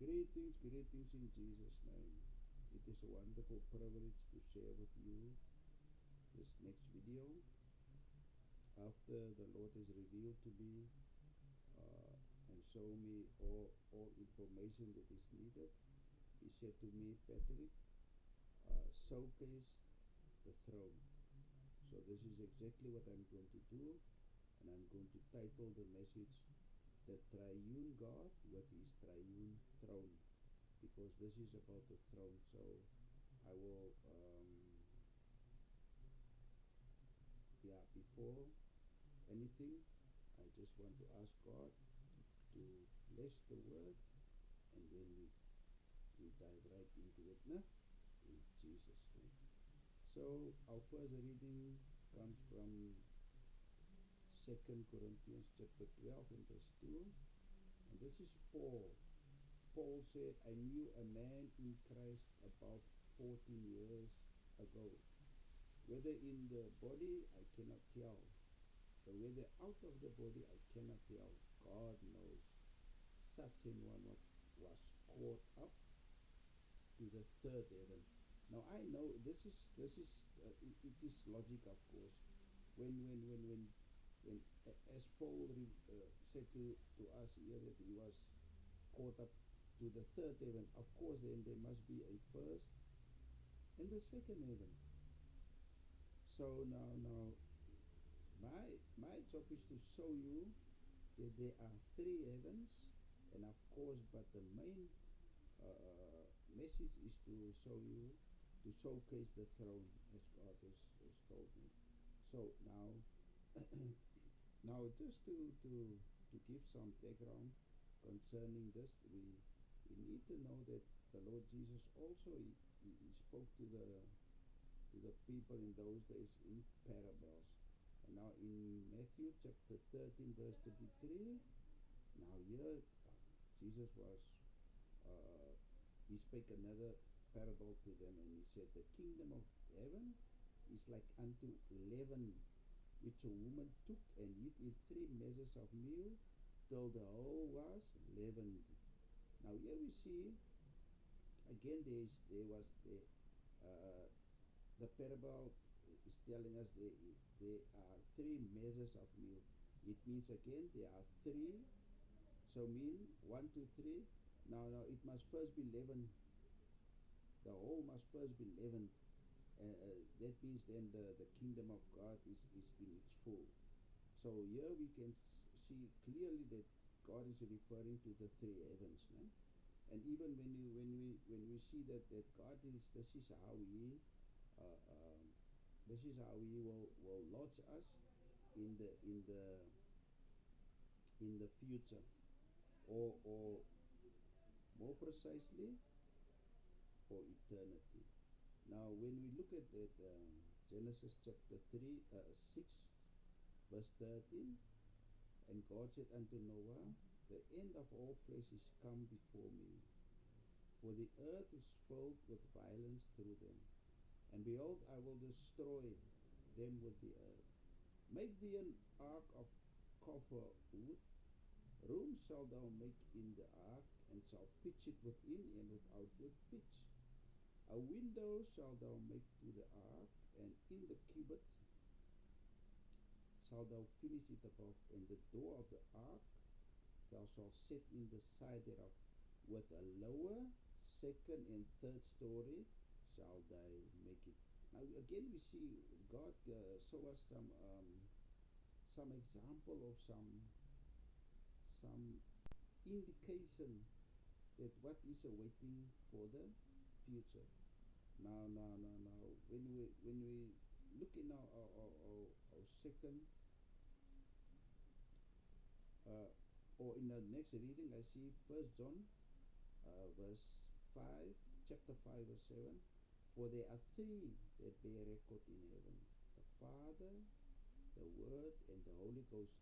Greetings in Jesus' name. It is a wonderful privilege to share with you this next video. After the Lord has revealed to me and shown me all information that is needed, He said to me, Patrick, showcase the throne. So this is exactly what I'm going to do, and I'm going to title the message, The Triune God with His Triune Throne, because this is about the throne. So I will, before anything, I just want to ask God to bless the word, and then we dive right into it, nah? In Jesus' name. So our first reading comes from 2 Corinthians chapter 12 and verse 2. And this is Paul. Paul said, I knew a man in Christ about 14 years ago. Whether in the body, I cannot tell. But whether out of the body, I cannot tell. God knows. Such an one was caught up to the third heaven. Now I know this is it is logic, of course. When as Paul said to us here that he was caught up to the third heaven, of course then there must be a first and the second heaven. So now my job is to show you that there are three heavens, and of course, but the main message is to show you, to showcase the throne, as God has told me. So now now just to give some background concerning this, we need to know that the Lord Jesus also he spoke to the people in those days in parables. And now in Matthew chapter 13 verse 33, now here Jesus was he spake another parable to them, and he said, the kingdom of heaven is like unto leaven, which a woman took and hid in 3 measures of meal till the whole was leavened. Now here we see again there was the parable is telling us there are 3 measures of meal. It means again there are 3, so mean 1, 2, 3. Now it must first be leavened. The whole must first be leavened. That means then the kingdom of God is in its full. So here we can see clearly that God is referring to the 3 heavens, no? And even when we see that God is, this is how He will lodge us in the future, or more precisely for eternity. Now when we look at Genesis chapter 6 verse 13, and God said unto Noah, the end of all flesh is come before me, for the earth is filled with violence through them. And behold, I will destroy them with the earth. Make thee an ark of copper wood. Room shalt thou make in the ark, and shalt pitch it within and without with pitch. A window shalt thou make to the ark, and in the cubit shalt thou finish it above, and the door of the ark thou shalt set in the side thereof. With a lower, second, and third story shall thou make it. Now again we see God show us some example of some indication that what is awaiting for the future. Now when we look in our second or in the next reading, I see 1 John verse 5, chapter 5 verse 7. For there are 3 that bear record in heaven, the Father, the Word, and the Holy Ghost,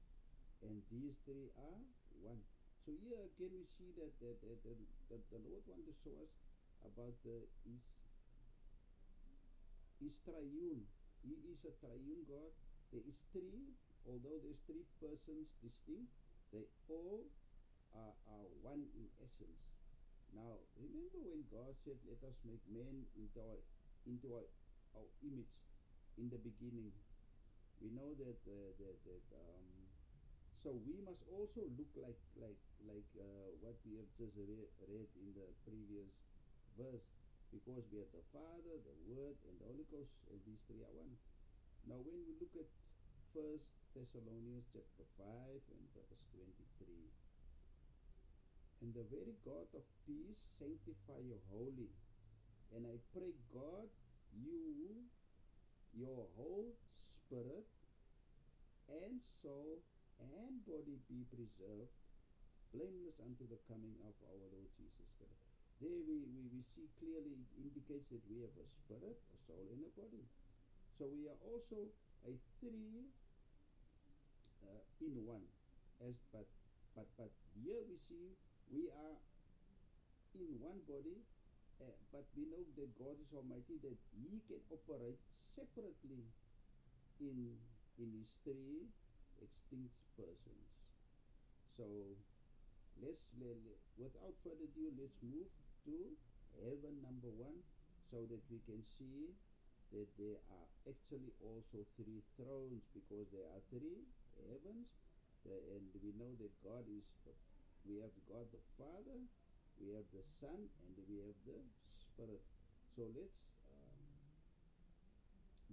and these 3 are one. So here again we see that the Lord wants to show us about His triune. He is a triune God. There is 3, although there's 3 persons distinct, they all are one in essence. Now, remember when God said, "Let us make man into our image." In the beginning, we know that. So we must also look like what we have just read in the previous verse, because we have the Father, the Word, and the Holy Ghost, and these three are one. Now, when we look at First Thessalonians chapter 5 and verse 23, and the very God of peace sanctify you wholly, and I pray God your whole spirit and soul and body be preserved blameless unto the coming of our Lord Jesus Christ. There we see clearly it indicates that we have a spirit, a soul, and a body. So we are also a three in one. But here we see we are in one body, but we know that God is Almighty, that He can operate separately in His three extinct persons. So without further ado, let's move to heaven number one, so that we can see that there are actually also three thrones, because there are three heavens, and we know that we have God the Father, we have the Son, and we have the Spirit. So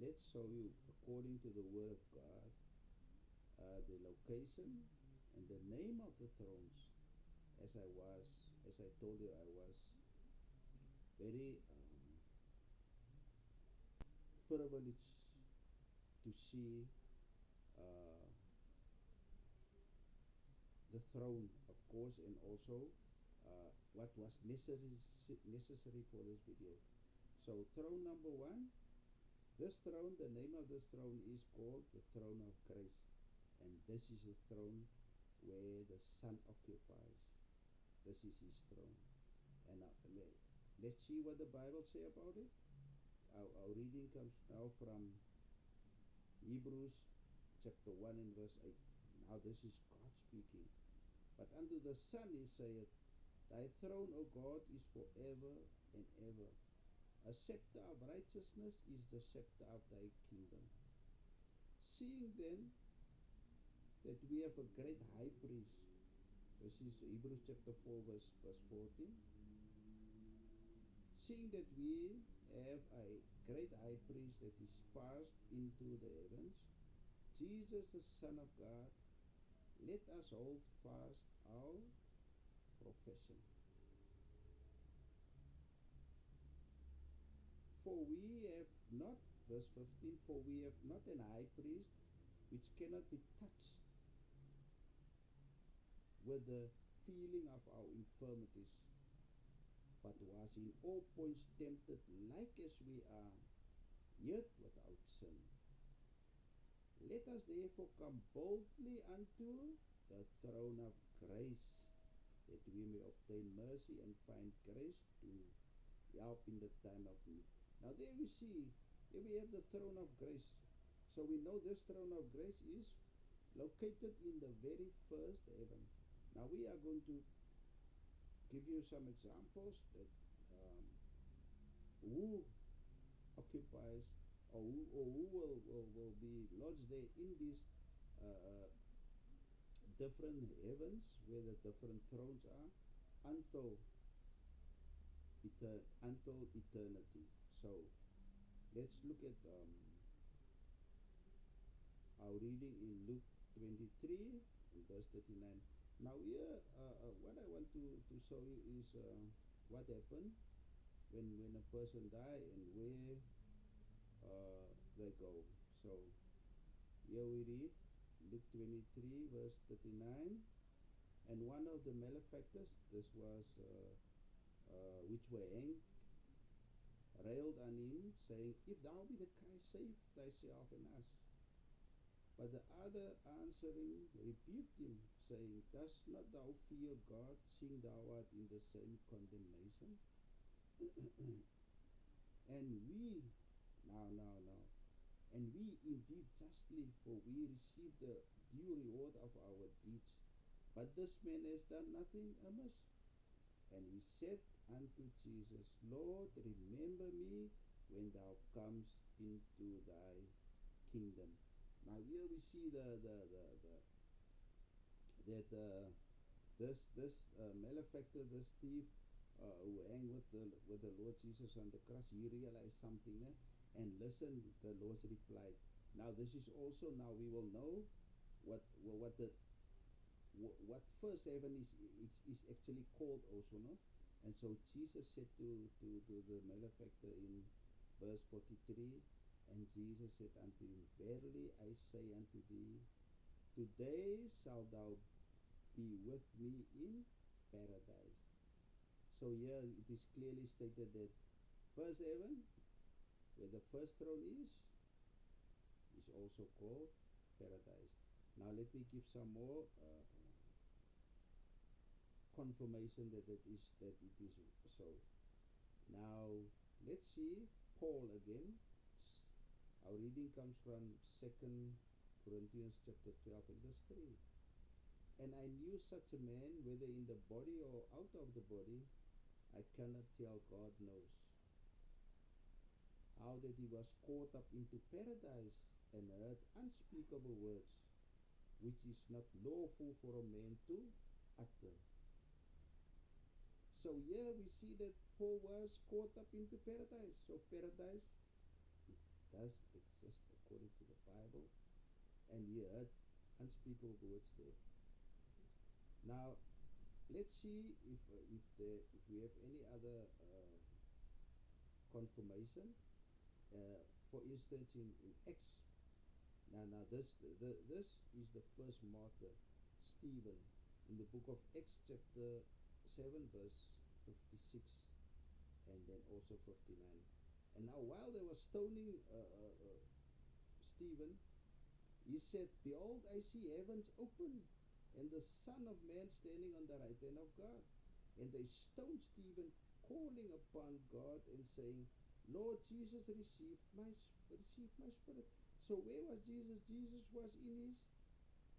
let's show you, according to the Word of God, the location and the name of the thrones. As I told you, I was very privileged to see uh, the throne, of course, and also what was necessary for this video. So throne number one, this throne, the name of this throne is called the throne of grace, and this is the throne where the Son occupies. This is his throne. And let's see what the Bible say about it. Our reading comes now from Hebrews chapter 1 and verse 8. Now this is God speaking. But unto the Son he saith, Thy throne, O God, is forever and ever. A scepter of righteousness is the scepter of thy kingdom. Seeing then that we have a great high priest, this is Hebrews chapter 4 verse 14. Seeing that we have a great high priest that is passed into the heavens, Jesus the Son of God, let us hold fast our profession. For we have not, verse 15, for we have not an high priest which cannot be touched with the feeling of our infirmities, but was in all points tempted like as we are, yet without sin. Let us therefore come boldly unto the throne of grace, that we may obtain mercy and find grace to help in the time of need. Now there we have the throne of grace. So we know this throne of grace is located in the very first heaven. Now we are going to give you some examples that who occupies or who will be lodged there in these different heavens, where the different thrones are, until eternity. So let's look at our reading in Luke 23 and verse 39. Now here, what I want to show you is what happened when a person die and where they go. So here we read Luke 23 verse 39. And one of the malefactors, this was which were hanged, railed on him, saying, If thou be the Christ, save thyself and us. But the other answering rebuked him, saying, Dost not thou fear God, seeing thou art in the same condemnation? And we, now, and we indeed justly, for we receive the due reward of our deeds. But this man has done nothing amiss. And he said unto Jesus, Lord, remember me when thou comest into thy kingdom. Now here we see that this malefactor, this thief, who hang with the Lord Jesus on the cross, he realized something, and listen, the Lord's replied. Now this is also, now we will know what first heaven is actually called also, no? And so Jesus said to the malefactor in verse 43, and Jesus said unto him, Verily I say unto thee, today shalt thou be with me in paradise. So here it is clearly stated that first heaven, where the first throne is also called paradise. Now let me give some more confirmation that it is so. Now let's see Paul again. Our reading comes from 2 Corinthians chapter 12 and verse 3. And I knew such a man, whether in the body or out of the body, I cannot tell, God knows, how that he was caught up into paradise and heard unspeakable words, which is not lawful for a man to utter. So here we see that Paul was caught up into paradise. So paradise, it does exist according to the Bible, and he heard unspeakable words there. Now, let's see if we have any other confirmation. For instance, in Acts. Now this is the first martyr, Stephen, in the book of Acts chapter 7 verse 56 and then also 59. And now while they were stoning Stephen, he said, Behold, I see heavens open, and the Son of Man standing on the right hand of God. And they stoned Stephen, calling upon God and saying, Lord Jesus, receive my spirit. So where was Jesus? Jesus was in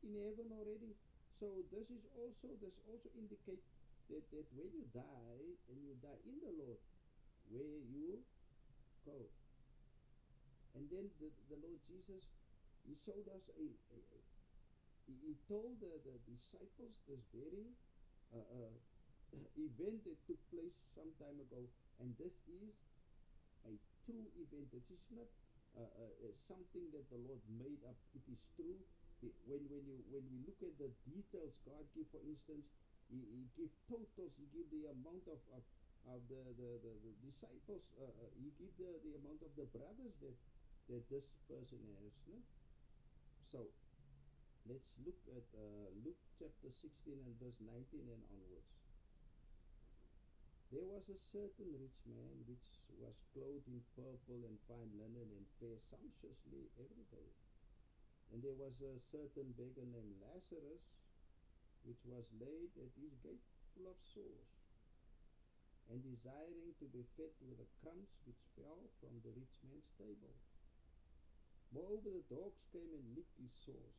heaven already. So this also indicate that when you die, and you die in the Lord, where you go. And then the Lord Jesus, he showed us he told the disciples this very event that took place some time ago, and this is a true event. This is not something that the Lord made up. It is true. When we look at the details God give, for instance, he give totals. He give the amount of the disciples. He give the amount of the brothers that this person has. No? So let's look at Luke chapter 16 and verse 19 and onwards. There was a certain rich man which was clothed in purple and fine linen and fared sumptuously every day. And there was a certain beggar named Lazarus, which was laid at his gate full of sores, and desiring to be fed with the crumbs which fell from the rich man's table. Moreover, the dogs came and licked his sores.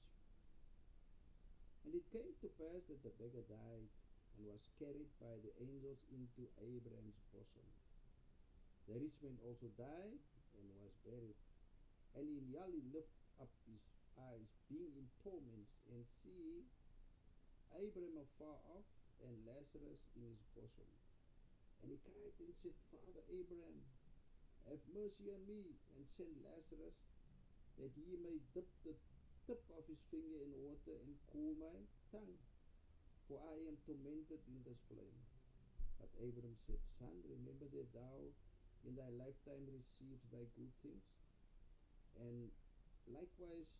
And it came to pass that the beggar died, and was carried by the angels into Abraham's bosom. The rich man also died and was buried. And in hell he lifted up his eyes, being in torments, and see Abraham afar off, and Lazarus in his bosom. And he cried and said, Father Abraham, have mercy on me, and send Lazarus, that he may dip the tip of his finger in water and cool my tongue, for I am tormented in this flame. But Abraham said, Son, remember that thou in thy lifetime received thy good things, and likewise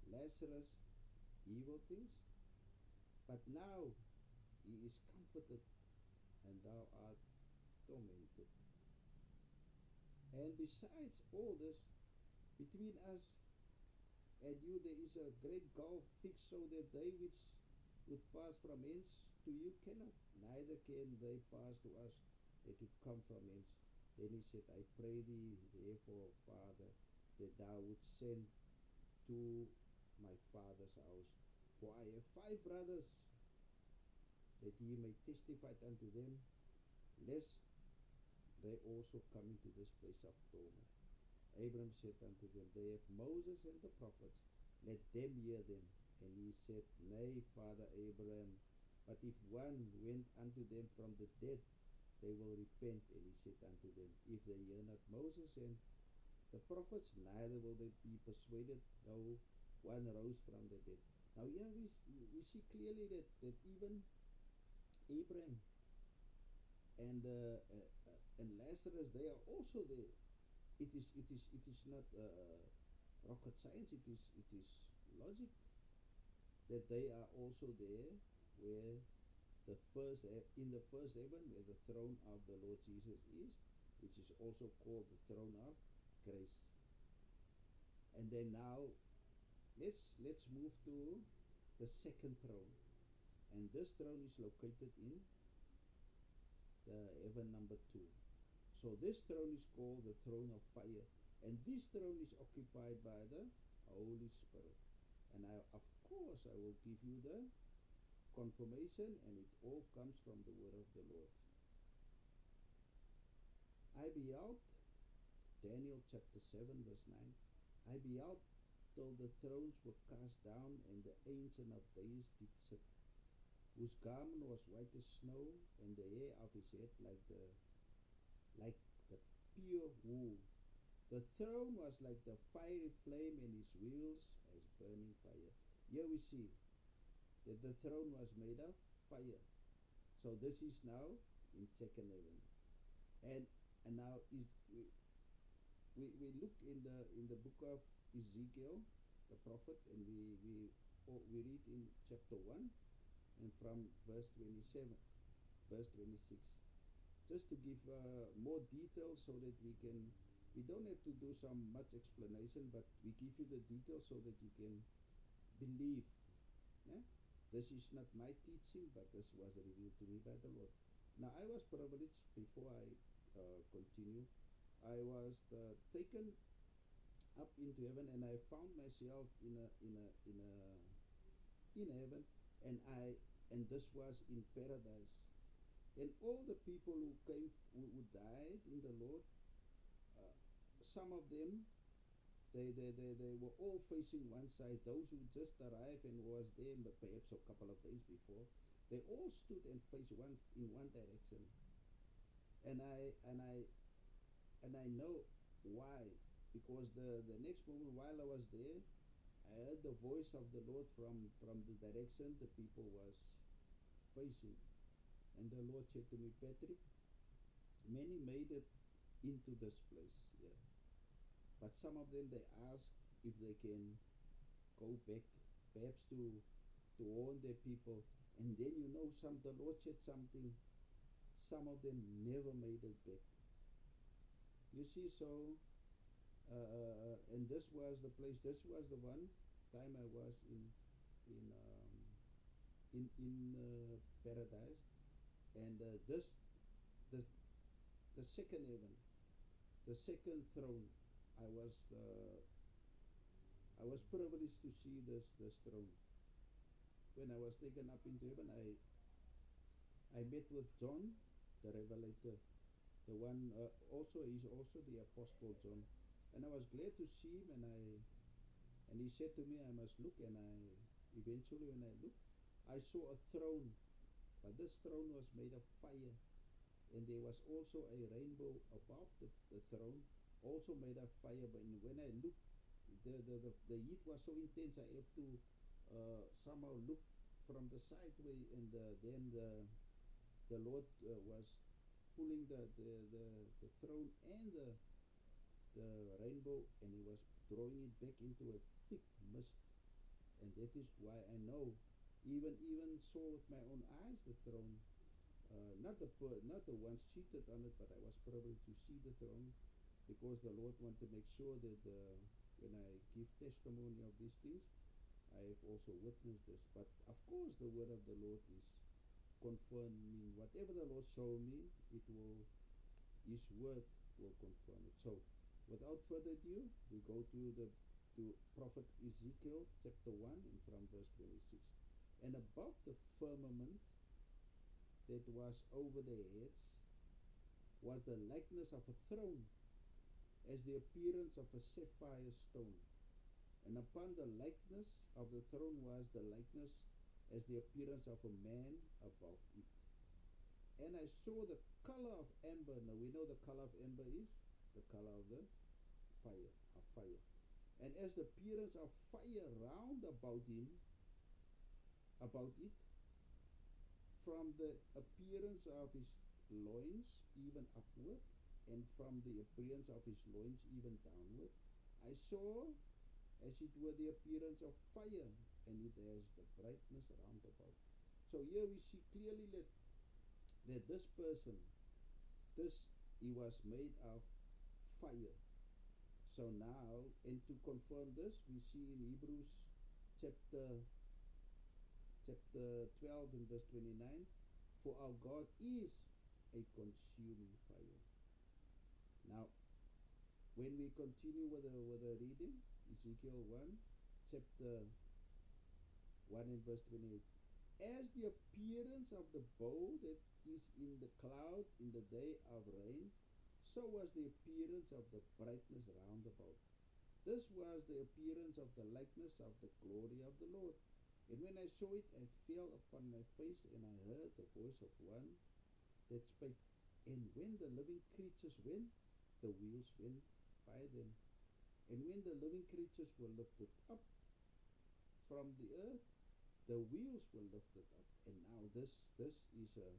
Lazarus evil things. But now he is comforted, and thou art tormented. And besides all this, between us and you there is a great gulf fixed, so that they which would pass from hence to you cannot, neither can they pass to us that would come from hence. Then he said, I pray thee therefore, Father, that thou would send to my father's house, for I have 5 brothers. that he may testify unto them, lest they also come into this place of torment. Abram said unto them, They have Moses and the prophets, let them hear them. And he said, Nay, Father Abraham, but if one went unto them from the dead, they will repent. And he said unto them, If they hear not Moses and the prophets, neither will they be persuaded, though one rose from the dead. Now here we see clearly that even Abraham and Lazarus, they are also there. It is not rocket science. It is logic that they are also there, where in the first heaven, where the throne of the Lord Jesus is, which is also called the throne of grace. And then now let's move to the second throne, and this throne is located in the heaven number 2. So this throne is called the throne of fire, and this throne is occupied by the Holy Spirit. And of course I will give you the confirmation, and it all comes from the word of the Lord. I beheld, Daniel chapter 7 verse 9, I beheld till the thrones were cast down, and the Ancient of Days did sit, whose garment was white as snow, and the hair of his head like the pure wool. The throne was like the fiery flame, and his wheels as burning fire. Here we see that the throne was made of fire. So this is now in second heaven. And now we look in the book of Ezekiel, the prophet, and we read in chapter 1 and from verse 27, verse 26, just to give more details, so that we don't have to do some much explanation, but we give you the details so that you can believe. Yeah? This is not my teaching, but this was revealed to me by the Lord. Now I was privileged, before I continue, I was taken up into heaven, and I found myself in heaven, and this was in paradise. And all the people who died in the Lord, some of them, they were all facing one side. Those who just arrived and was there perhaps a couple of days before, they all stood and faced in one direction. And I know why, because the next moment while I was there, I heard the voice of the Lord from the direction the people was facing. And the Lord said to me, Patrick, many made it into this place, yeah. But some of them, they ask if they can go back, perhaps to warn their people. And then the Lord said something, some of them never made it back. You see, so, and this was the place, this was the one time I was in paradise. And the second heaven, the second throne, I was privileged to see this throne. When I was taken up into heaven, I met with John, the Revelator, the one he's also the Apostle John, and I was glad to see him. And he said to me, I must look, and eventually when I looked, I saw a throne. But this throne was made of fire, and there was also a rainbow above the throne, also made of fire. But when I looked, the heat was so intense, I have to somehow look from the sideway, and then the Lord was pulling the throne and the rainbow, and he was drawing it back into a thick mist. And that is why I know, even saw with my own eyes the throne, not the one seated on it, but I was privileged to see the throne, because the Lord wanted to make sure that when I give testimony of these things, I have also witnessed this. But of course, the word of the Lord is confirming whatever the Lord showed me. His word will confirm it. So, without further ado, we go to prophet Ezekiel chapter 1 and from verse 26. And above the firmament that was over their heads was the likeness of a throne, as the appearance of a sapphire stone. And upon the likeness of the throne was the likeness as the appearance of a man above it. And I saw the color of amber. Now we know the color of amber is the color of the fire. And as the appearance of fire round about him, about it, from the appearance of his loins even upward, and from the appearance of his loins even downward, I saw as it were the appearance of fire, and it has the brightness round about. So here we see clearly that this person, he was made of fire. So now, and to confirm this, we see in Hebrews chapter 12 and verse 29, for our God is a consuming fire. Now, when we continue with the reading, Ezekiel 1, chapter 1 and verse 28, as the appearance of the bow that is in the cloud in the day of rain, so was the appearance of the brightness round about. This was the appearance of the likeness of the glory of the Lord. And when I saw it, I fell upon my face, and I heard the voice of one that spake. And when the living creatures went, the wheels went by them. And when the living creatures were lifted up from the earth, the wheels were lifted up. And now this is a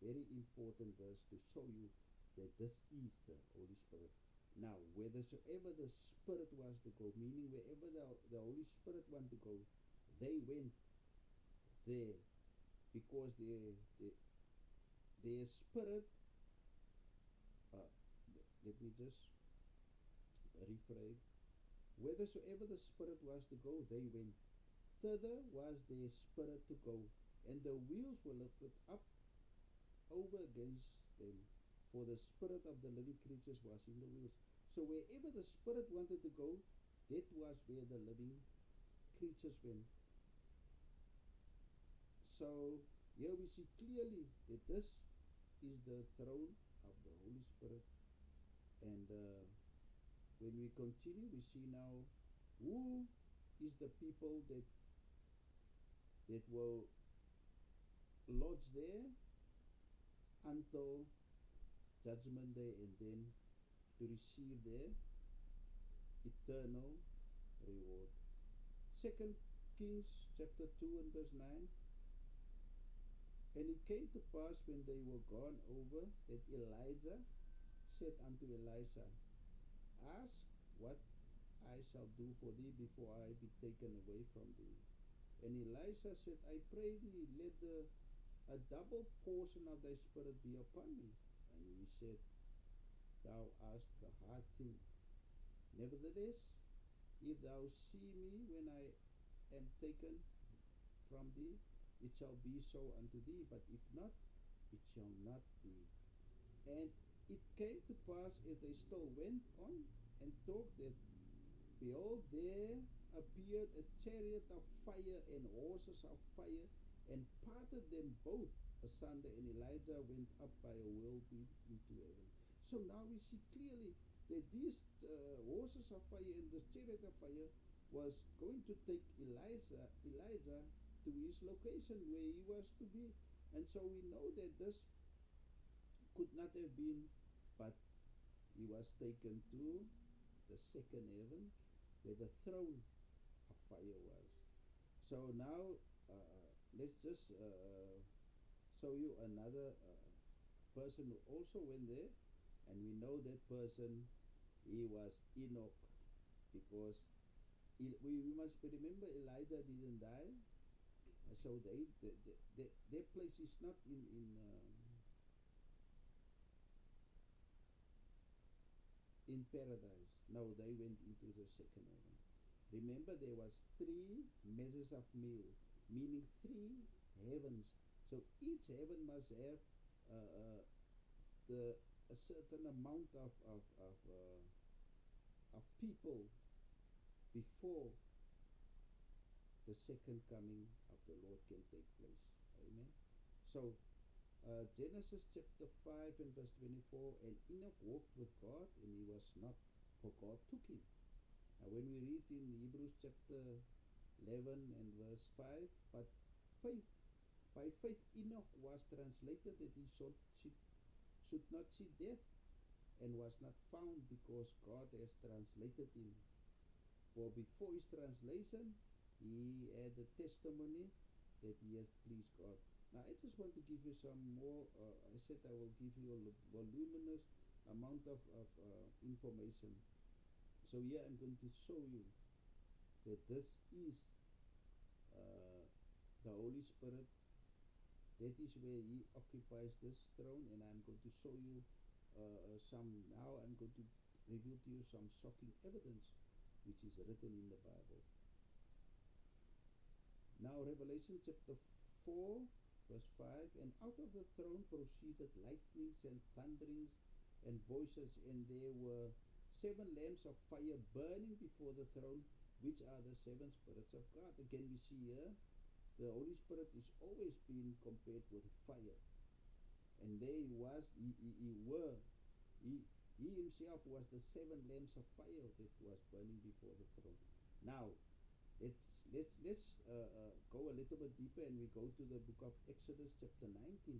very important verse to show you that this is the Holy Spirit. Now, whithersoever the Spirit was to go, meaning wherever the Holy Spirit wanted to go, they went there, because their spirit, let me just rephrase, whithersoever the Spirit was to go, they went. Thither was their spirit to go, and the wheels were lifted up over against them, for the spirit of the living creatures was in the wheels. So wherever the Spirit wanted to go, that was where the living creatures went. So here we see clearly that this is the throne of the Holy Spirit. And when we continue, we see now who is the people that will lodge there until Judgment Day, and then to receive their eternal reward. 2 Kings chapter 2 and verse 9. And it came to pass when they were gone over, that Elijah said unto Elisha, ask what I shall do for thee before I be taken away from thee. And Elisha said, I pray thee, let a double portion of thy spirit be upon me. And he said, thou ask a hard thing. Nevertheless, if thou see me when I am taken from thee, it shall be so unto thee, but if not, it shall not be. And it came to pass, as they still went on and talked, that behold, there appeared a chariot of fire and horses of fire, and parted them both asunder, and Elijah went up by a whirlwind into heaven. So now we see clearly that these horses of fire and the chariot of fire was going to take Elijah to his location where he was to be. And so we know that this could not have been, but he was taken to the second heaven where the throne of fire was. So now let's just show you another person who also went there, and we know that person, he was Enoch, because we must remember Elijah didn't die, so their place is not in paradise. No, they went into the second heaven. Remember, there was 3 measures of meal, meaning 3 heavens. So each heaven must have a certain amount of people before the second coming of the Lord can take place. Amen. So Genesis chapter 5 and verse 24, and Enoch walked with God, and he was not, for God took him. Now when we read in Hebrews chapter 11 and verse 5, but faith, by faith Enoch was translated that he should not see death, and was not found because God has translated him. For before his translation, he had the testimony that he has pleased God. Now I just want to give you some more, I said I will give you a voluminous amount of information. So here I'm going to show you that this is the Holy Spirit. That is where he occupies this throne, and I'm going to show you now I'm going to reveal to you some shocking evidence which is written in the Bible. Now Revelation chapter 4 verse 5, and out of the throne proceeded lightnings and thunderings and voices, and there were 7 lamps of fire burning before the throne, which are the 7 spirits of God. Again we see here the Holy Spirit is always being compared with fire. And there he was, he himself was the 7 lamps of fire that was burning before the throne. Now, let's go a little bit deeper, and we go to the book of Exodus chapter 19,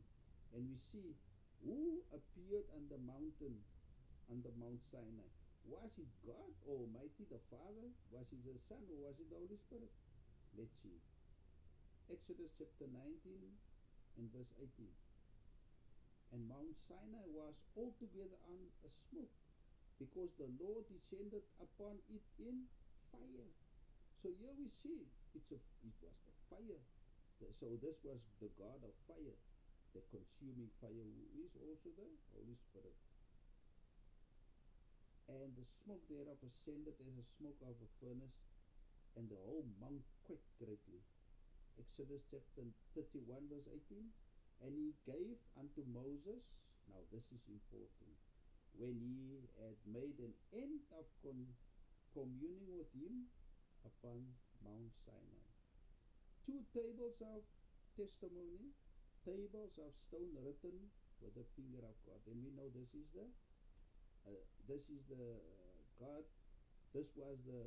and we see who appeared on the mountain, on the Mount Sinai. Was it God Almighty, the Father? Was it the Son, or was it the Holy Spirit? Let's see. Exodus chapter 19 and verse 18. And Mount Sinai was altogether on a smoke, because the Lord descended upon it in fire. So here we see it was the fire. So this was the God of fire, the consuming fire, who is also the Holy Spirit. And the smoke thereof ascended as a smoke of a furnace, and the whole mount quaked greatly. Exodus chapter 31 verse 18. And he gave unto Moses, now this is important, when he had made an end of communing with him upon Mount Sinai, 2 tables of testimony, tables of stone written with the finger of God. And we know this is the God. This was the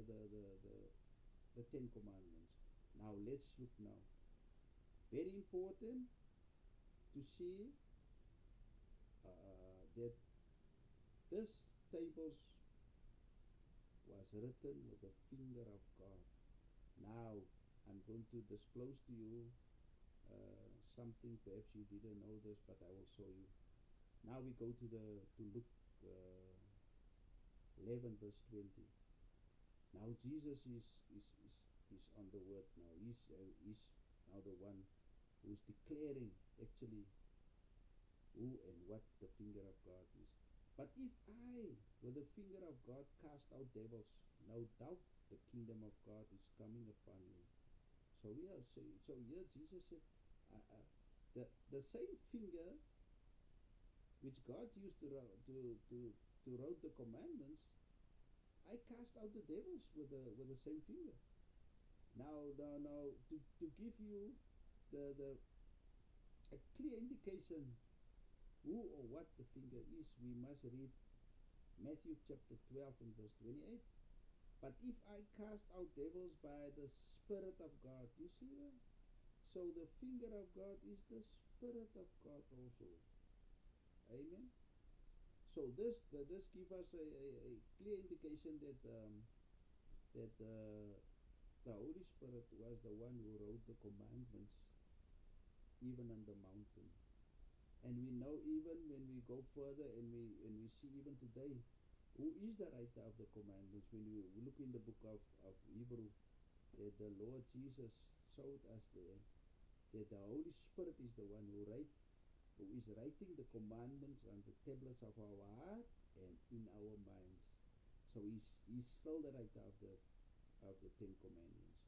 10 Commandments. Now let's look now. Very important to see that this tables was written with the finger of God. Now I'm going to disclose to you something. Perhaps you didn't know this, but I will show you. Now we go to Luke 11 verse 20. Now Jesus is on the word now. He's now the one who's declaring actually who and what the finger of God is. But if I, with the finger of God, cast out devils, no doubt the kingdom of God is coming upon you. So here Jesus said, the same finger which God used to wrote the commandments, I cast out the devils with the same finger. Now to give you a clear indication who or what the finger is, we must read Matthew chapter 12 and verse 28. But if I cast out devils by the Spirit of God, you see that? So the finger of God is the Spirit of God also. Amen. So this gives us a clear indication that the Holy Spirit was the one who wrote the commandments, even on the mountain. And we know, even when we go further and we see even today, who is the writer of the commandments? When we look in the book of Hebrew, that the Lord Jesus showed us there that the Holy Spirit is the one who is writing the commandments on the tablets of our heart and in our minds. So he's still the writer of the 10 Commandments.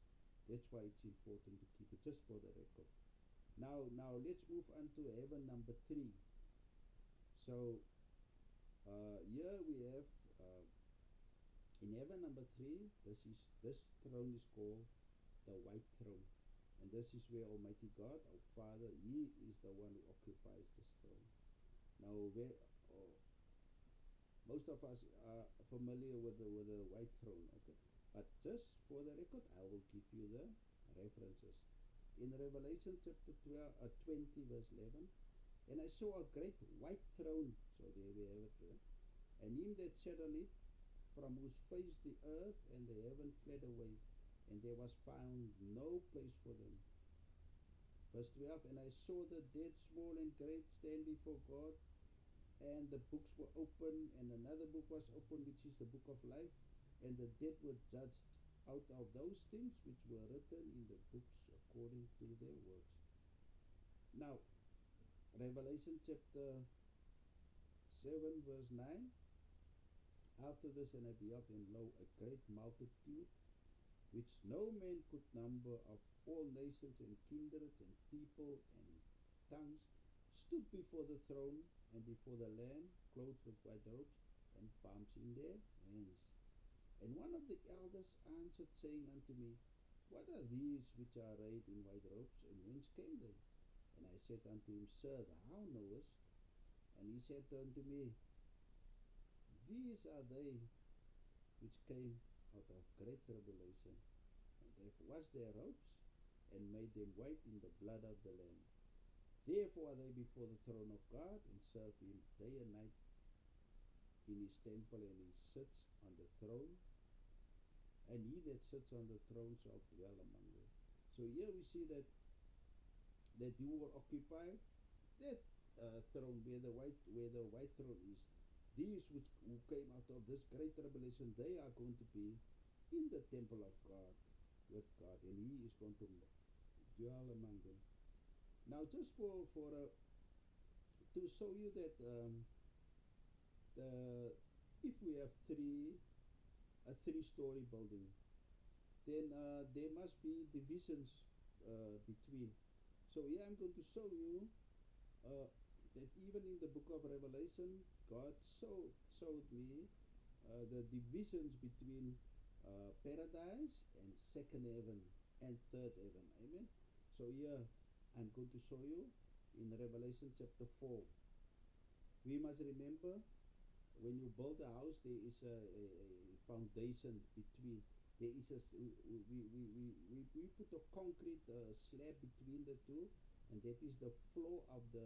That's why it's important to keep it, just for the record. Now let's move on to heaven number 3. So here we have in heaven number 3, this throne is called the white throne, And this is where Almighty God, our Father, He is the one who occupies this throne. Now, most of us are familiar with the white throne, okay? But just for the record, I will give you the references. In Revelation chapter 20, verse 11, and I saw a great white throne, so there we have it, and him that sat on it, from whose face the earth and the heaven fled away, and there was found no place for them. Verse 12, and I saw the dead, small and great, stand before God, and the books were open, and another book was opened, which is the book of life, and the dead were judged out of those things which were written in the books according to their works. Now, Revelation chapter 7, verse 9, after this, and I beheld, and lo, a great multitude, which no man could number, of all nations and kindreds and people and tongues, stood before the throne and before the Lamb, clothed with white robes and palms in their hands. And one of the elders answered, saying unto me, What are these which are arrayed in white robes, and whence came they? And I said unto him, Sir, thou knowest. And he said unto me, These are they which came out of great tribulation, and they have washed their robes, and made them white in the blood of the Lamb. Therefore are they before the throne of God, and serve him day and night in his temple, and he sits on the throne, and he that sits on the throne shall dwell among them. So here we see that you will occupy that throne where the white throne is. These who came out of this great tribulation, they are going to be in the temple of God with God, and He is going to dwell among them. Now, just to show you that if we have a three-story building, then there must be divisions between. So here I'm going to show you that even in the book of Revelation, God showed me the divisions between paradise and second heaven and third heaven. Amen. So here I'm going to show you in Revelation chapter 4. We must remember, when you build a house, there is a foundation between. There is we put a concrete slab between the two, and that is the floor of the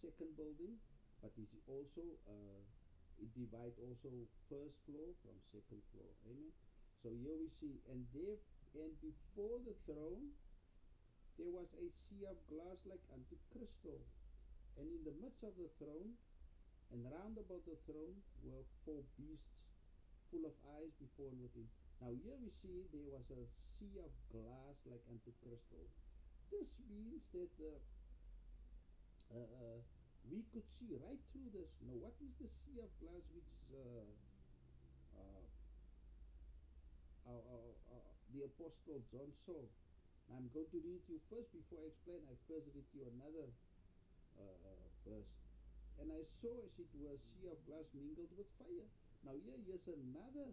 second building, but it also it divides also first floor from second floor. Amen. So here we see, and before the throne there was a sea of glass like unto crystal, and in the midst of the throne and round about the throne were four beasts full of eyes before and within. Now here we see there was a sea of glass like unto crystal. This means that we could see right through this. Now, what is the sea of glass which the Apostle John saw? I'm going to read you first. Before I explain, I first read you another verse. And I saw as it were a sea of glass mingled with fire. Now here's another.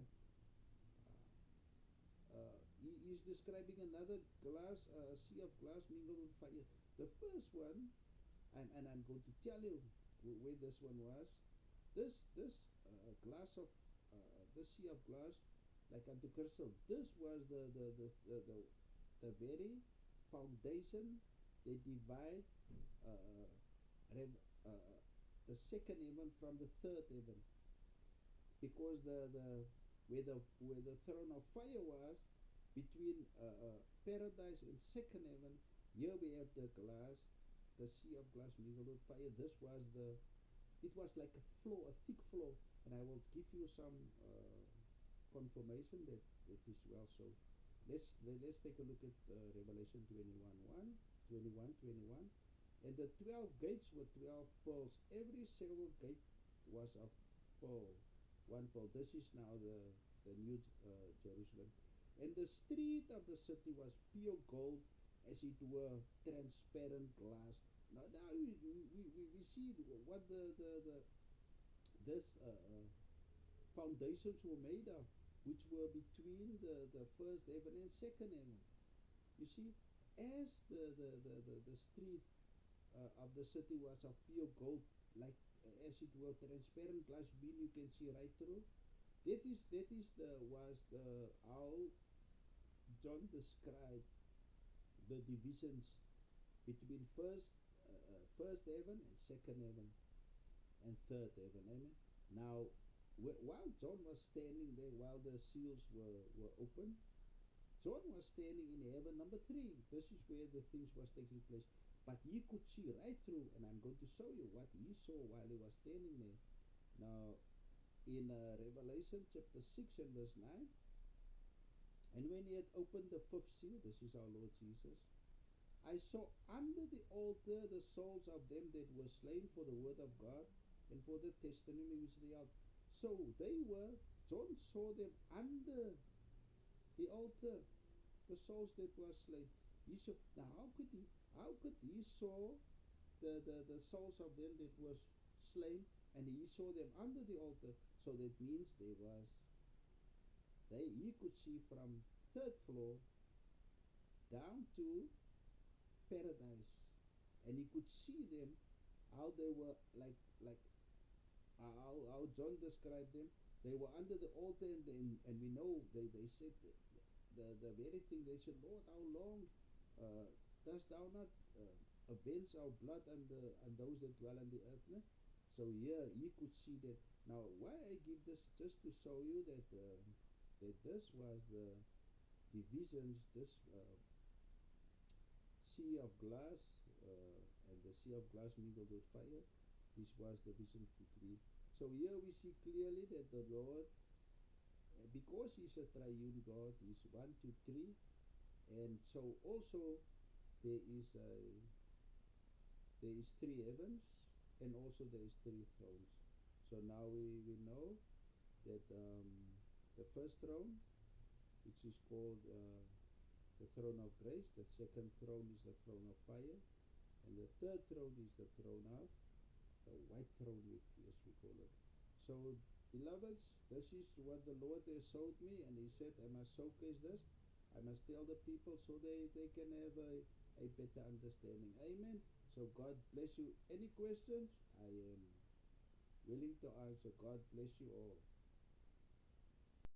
He is describing another glass, sea of glass mingled with fire. The first one, and I'm going to tell you where this one was. This glass of the sea of glass, like unto crystal. This was the very foundation. They divide the second heaven from the third heaven, because where the throne of fire was between paradise and second heaven. Here we have the glass, the sea of glass mingled with fire. It was like a floor, a thick floor, and I will give you some confirmation that it is well so. Let's take a look at Revelation 21:21. And the 12 gates were 12 pearls. Every single gate was of pearl, one pearl. This is now the New Jerusalem. And the street of the city was pure gold, as it were transparent glass. Now we see what this foundations were made of, which were between the first heaven and second heaven. You see, as the street of the city was of pure gold, like as it were transparent glass beam, you can see right through. That is the was the how John described the divisions between first heaven and second heaven and third heaven. Amen. Now, while John was standing there, while the seals were open, John was standing in heaven number three. This is where the things was taking place. But he could see right through, and I'm going to show you what he saw while he was standing there. Now, in Revelation chapter 6 and verse 9, and when he had opened the fifth seal, this is our Lord Jesus, I saw under the altar the souls of them that were slain for the word of God and for the testimony which they held. So John saw them under the altar, the souls that were slain. He saw, now how could he saw the souls of them that was slain, and he saw them under the altar? So that means he could see from third floor down to paradise, and he could see them how they were like how John described them. They were under the altar, and we know they said the very thing. They said, Lord, how long dost thou not avenge our blood on those that dwell on the earth? No? So here you could see that. Now, why I give this, just to show you that that this was the divisions, this sea of glass, and the sea of glass mingled with fire. This was the vision between. So here we see clearly that the Lord, because He's a triune God, He's 1, 2, 3, and so also there is three heavens, and also there is three thrones. So now we know that the first throne, which is called the throne of grace, the second throne is the throne of fire, and the third throne is the throne of the white throne, as we call it. So, beloveds, this is what the Lord has showed me, and He said, I must showcase this. I must tell the people so they can have a better understanding. Amen. So God bless you. Any questions? I am willing to answer. God bless you all.